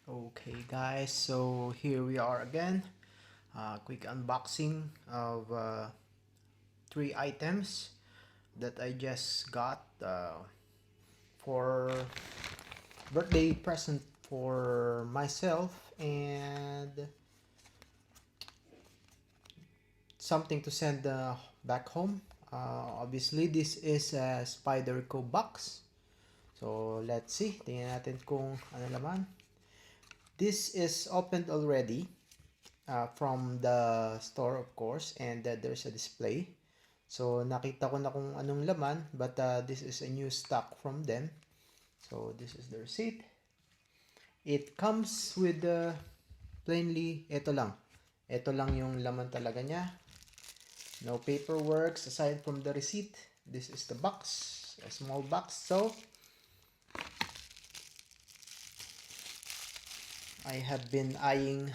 Okay guys, so here we are again. Quick unboxing of 3 items that I just got for birthday present for myself and something to send back home. Obviously this is a Spyderco box. So let's see, tingnan natin kung ano laman. This is opened already from the store of course, and there's a display. So nakita ko na kung anong laman, but this is a new stock from them. So this is the receipt. It comes with plainly ito lang. Ito lang yung laman talaga niya. No paperwork aside from the receipt. This is the box, a small box. So I have been eyeing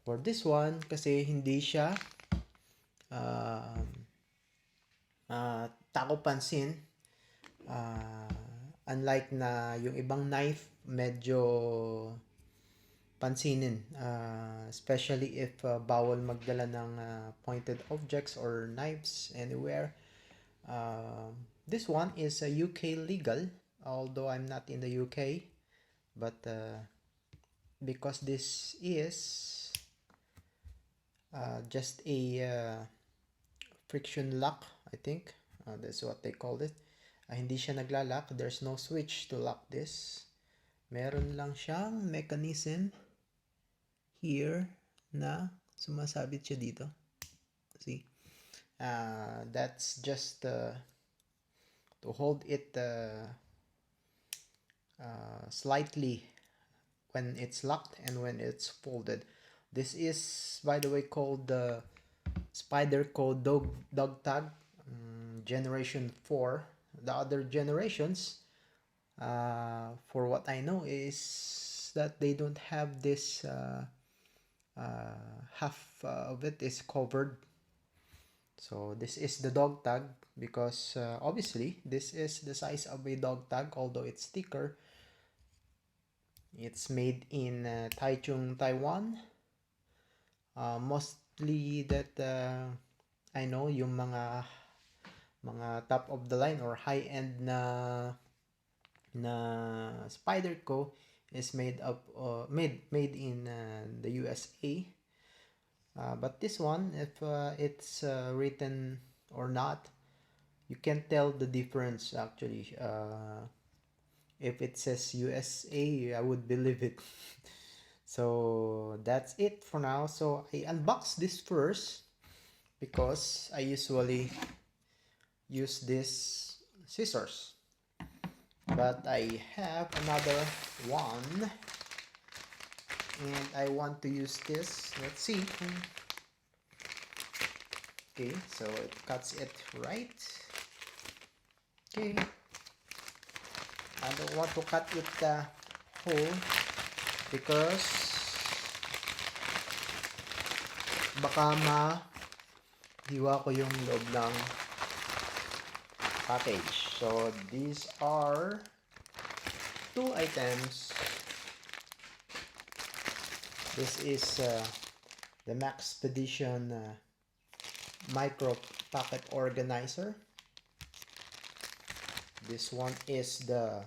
for this one kasi hindi siya uh, tako pansin. Unlike na yung ibang knife, medyo pansinin. Especially if bawal magdala ng pointed objects or knives anywhere. This one is a UK legal, although I'm not in the UK. But because this is just a friction lock, I think that's what they called it. Hindi siya naglalak. There's no switch to lock this. Meron lang siyang mechanism here na sumasabit siya dito. See? That's just to hold it slightly when it's locked and when it's folded. This is, by the way, called the Spyderco Dog Tag Generation 4. The other generations, for what I know, is that they don't have this. Half of it is covered. So this is the dog tag because obviously this is the size of a dog tag, although it's thicker. It's made in Taichung, Taiwan. Mostly that I know yung mga top of the line or high end na Spyderco is made in the USA. But this one, if it's written or not, you can tell the difference actually. If it says USA, I would believe it. So that's it for now. So I unbox this first because I usually use this scissors, but I have another one and I want to use this. Let's see. Okay, so it cuts it right. Okay, I don't want to cut it whole because baka mahiwa ko yung loob ng package. So these are 2 items. This is the Maxpedition Micro Pocket Organizer. This one is the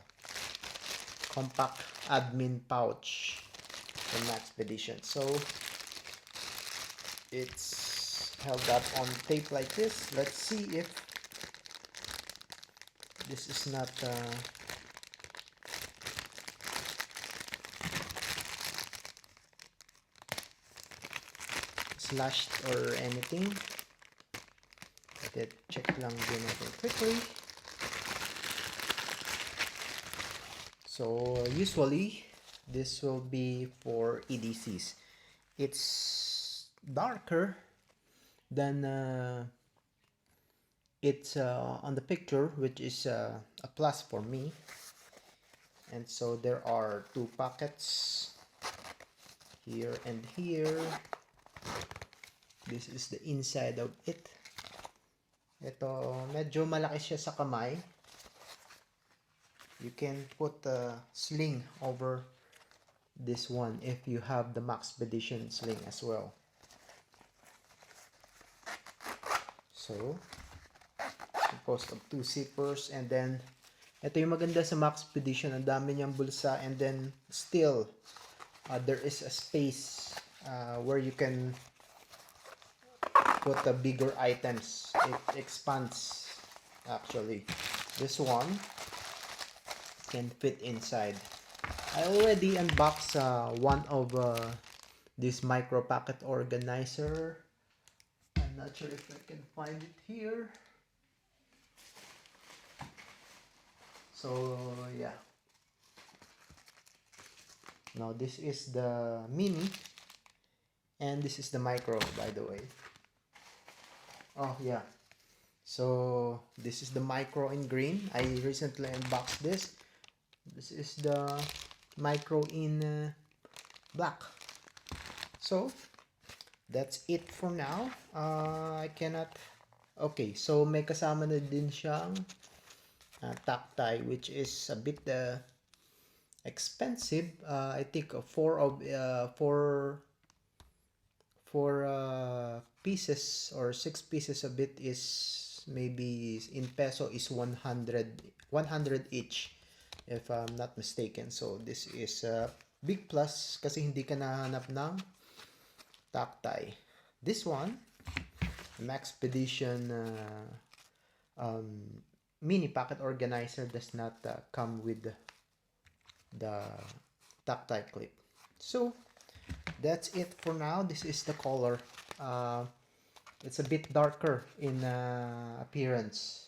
compact admin pouch from Maxpedition. So it's held up on tape like this. Let's see if this is not slashed or anything. Check lang din natin quickly. So usually this will be for EDCs. It's darker than it's on the picture, which is a plus for me. And so there are 2 pockets here and here. This is the inside of it. Ito, medyo malaki siya sa kamay. You can put a sling over this one if you have the Maxpedition sling as well. So, composed of 2 zippers, and then ito yung maganda sa Maxpedition, ang dami niyang bulsa, and then still there is a space where you can put the bigger items. It expands actually. This one can fit inside. I already unboxed one of this micro packet organizer. I'm not sure if I can find it here. So yeah. Now this is the mini and this is the micro, by the way. Oh yeah. So this is the micro in green. I recently unboxed this. This is the micro in black. So that's it for now. I cannot. Okay, so may kasama na din siyang tactile, which is a bit expensive. I think four pieces or 6 pieces of it is maybe in peso is 100 each, if I'm not mistaken. So this is a big plus kasi hindi ka nahanap ng tactile. This one, Maxpedition mini pocket organizer, does not come with the tactile clip. So that's it for now. This is the color. It's a bit darker in appearance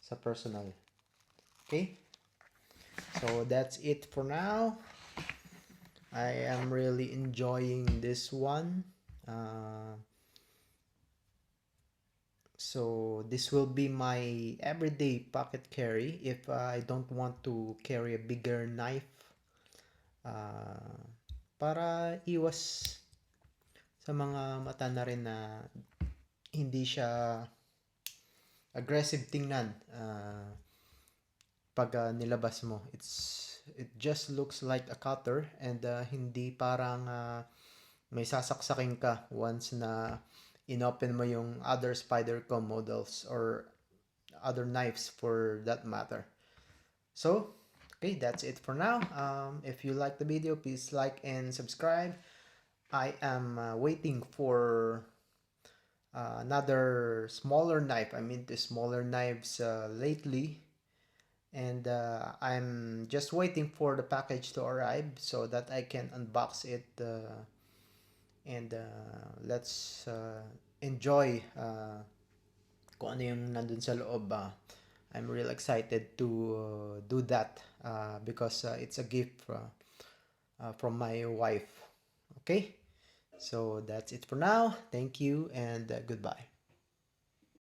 sa personal. Okay, so that's it for now. I am really enjoying this one. So this will be my everyday pocket carry if I don't want to carry a bigger knife, para iwas sa mga mata na rin na hindi siya aggressive tingnan pag nilabas mo. It just looks like a cutter, and hindi parang may sasaksakin ka once na inopen mo yung other Spyderco models or other knives for that matter. So, okay, that's it for now. If you like the video, please like and subscribe. I am waiting for another smaller knife. I'm into smaller knives lately, and I'm just waiting for the package to arrive so that I can unbox it and let's enjoy kung ano yung nandun sa loob. I'm real excited to do that because it's a gift from my wife. Okay, so that's it for now. Thank you and goodbye.